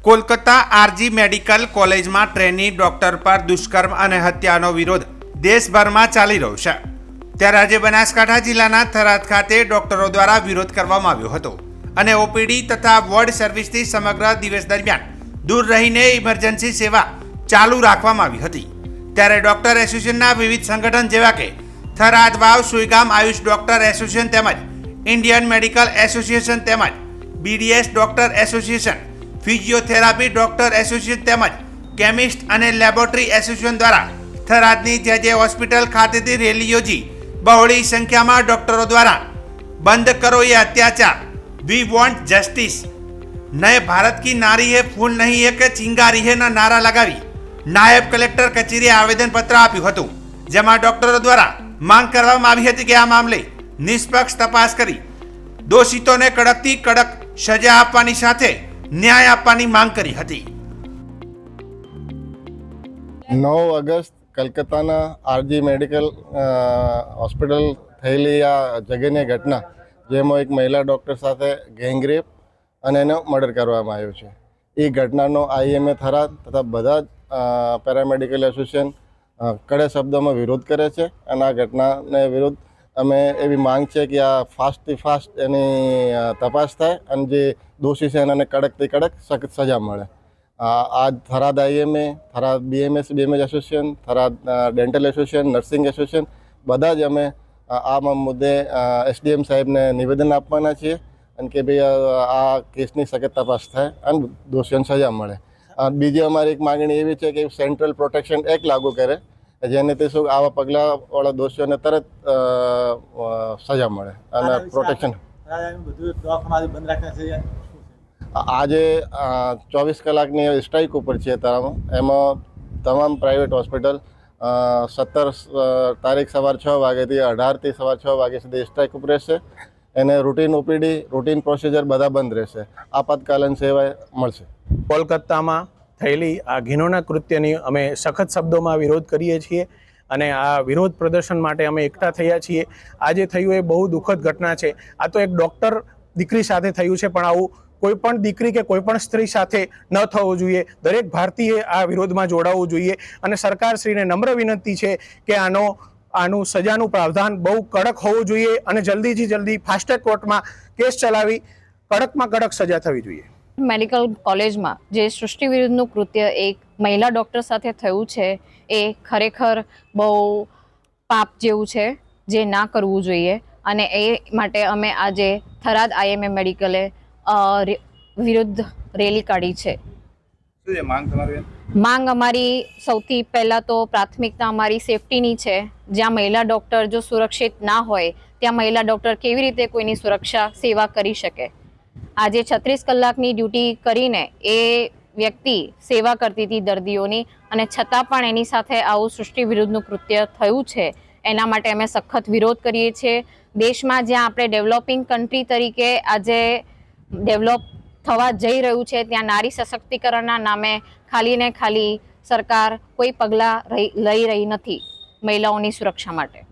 Kolkata R G medical કોલેજમાં trainee doctor પર દુષ્કર્મ અને હત્યાનો વિરોધ દેશભરમાં ચાલી રહ્યો છે। ત્યારે આજે બનાસકાંઠા જિલ્લાના થરાદ ખાતે ડોક્ટરો દ્વારા વિરોધ કરવામાં આવ્યો હતો અને ઓપીડી તથા વોર્ડ સર્વિસથી સમગ્ર દિવસ દરમિયાન દૂર રહીને ઇમરજન્સી સેવા ચાલુ રાખવામાં આવી હતી। ત્યારે ડોક્ટર એસોસિએશનના વિવિધ સંગઠન જેવા કે થરાદ વાવ સુઈગામ આયુષ ડોક્ટર એસોસિએશન તેમજ ઇન્ડિયન મેડિકલ એસોસિએશન તેમજ BDS doctor association, physiotherapy doctor association તેમજ કેમિસ્ટ અને લેબોરેટરી એસોસિએશન દ્વારા થરાદની જે હોસ્પિટલ ખાતેથી રેલી યોજી બહોળી સંખ્યામાં ડોક્ટરો દ્વારા બંધ કરો ये अत्याचार, वी वॉन्ट जस्टिस, नए भारत की नारी है फूल नहीं है કે ચિંગારી है ના નારા લગાવી નાયબ કલેક્ટર કચેરીએ આવેદનપત્ર આપ્યું હતું, જેમાં ડોક્ટરો દ્વારા માંગ કરવામાં આવી હતી કે આ મામલે નિષ્પક્ષ તપાસ કરી દોષિતોને કડકથી કડક સજા આપવાની સાથે ન્યાય આપવાની માંગ કરી હતી। 9 ઓગસ્ટ કલકત્તાના આરજી મેડિકલ હોસ્પિટલ થયેલી આ જઘન્ય ઘટના, જેમાં એક મહિલા ડૉક્ટર સાથે ગેંગરેપ અને એનો મર્ડર કરવામાં આવ્યો છે। એ ઘટનાનો આઈએમએ થરાદ તથા બધા જ પેરામેડિકલ એસોસિએશન કડક શબ્દોમાં વિરોધ કરે છે અને આ ઘટનાને વિરુદ્ધ અમે એવી માંગ છે કે આ ફાસ્ટથી ફાસ્ટ એની તપાસ થાય અને જે દોષી છે એને કડકથી કડક સખત સજા મળે। આ Tharad IMA, Tharad BMS association, Tharad dental association, nursing association બધા જ અમે આ મુદ્દે એસડીએમ સાહેબને નિવેદન આપવાના છીએ અને કે ભાઈ આ કેસની સખત તપાસ થાય અને દોષીઓને સજા મળે। બીજી અમારી એક માગણી એવી છે કે સેન્ટ્રલ પ્રોટેક્શન એક્ટ લાગુ કરે, જેનેથી શું આવા પગલાંવાળા દોષીઓને તરત સજા મળે અને પ્રોટેક્શન। આજે 24 કલાકની સ્ટ્રાઇક ઉપર છે એમાં તમામ પ્રાઇવેટ હોસ્પિટલ 17 તારીખ સવાર 6 વાગ્યાથી 18થી સવાર 6 વાગ્યા સુધી સ્ટ્રાઇક ઉપર રહેશે। એને રૂટીન ઓપીડી, રૂટીન પ્રોસિજર બધા બંધ રહેશે, આપાતકાલીન સેવા મળશે। કોલકાતામાં થયેલી આ ઘિનોના કૃત્યની અમે સખત શબ્દોમાં વિરોધ કરીએ છીએ અને આ વિરોધ પ્રદર્શન માટે અમે એકઠા થયા છીએ। આજે થયું એ બહુ દુઃખદ ઘટના છે। આ તો એક ડૉક્ટર દીકરી સાથે થયું છે, પણ આવું કોઈ પણ દીકરી કે કોઈ પણ સ્ત્રી સાથે ન થવું જોઈએ। દરેક ભારતીય આ વિરોધમાં જોડાવવું જોઈએ અને સરકારશ્રીને નમ્ર વિનંતી છે કે આનું સજાનું પ્રાવધાન બહુ કડક હોવું જોઈએ અને જલ્દીથી જલ્દી ફાસ્ટ ટ્રેક કોર્ટમાં કેસ ચલાવી કડકમાં કડક સજા થવી જોઈએ। મેડિકલ કોલેજમાં જે સૃષ્ટિ વિરુદ્ધનું કૃત્ય એક મહિલા ડૉક્ટર સાથે થયું છે એ ખરેખર બહુ પાપ જેવું છે, જે ના કરવું જોઈએ અને એ માટે અમે આજે થરાદ આઈએમએ મેડિકલે વિરુદ્ધ રેલી કાઢી છે। માંગ અમારી સૌથી પહેલાં તો પ્રાથમિકતા અમારી સેફટીની છે। જ્યાં મહિલા ડૉક્ટર જો સુરક્ષિત ના હોય ત્યાં મહિલા ડૉક્ટર કેવી રીતે કોઈની સુરક્ષા સેવા કરી શકે? આજે 36 કલાકની ડ્યુટી કરીને એ વ્યક્તિ સેવા કરતી હતી દર્દીઓની અને છતાં પણ એની સાથે આવું સૃષ્ટિ વિરુદ્ધનું કૃત્ય થયું છે। એના માટે અમે સખત વિરોધ કરીએ છીએ। દેશમાં જ્યાં આપણે ડેવલપિંગ કન્ટ્રી તરીકે આજે ડેવલપ થવા જઈ રહ્યું છે, ત્યાં નારી સશક્તિકરણના નામે ખાલી ને ખાલી સરકાર કોઈ પગલાં લઈ રહી નથી મહિલાઓની સુરક્ષા માટે।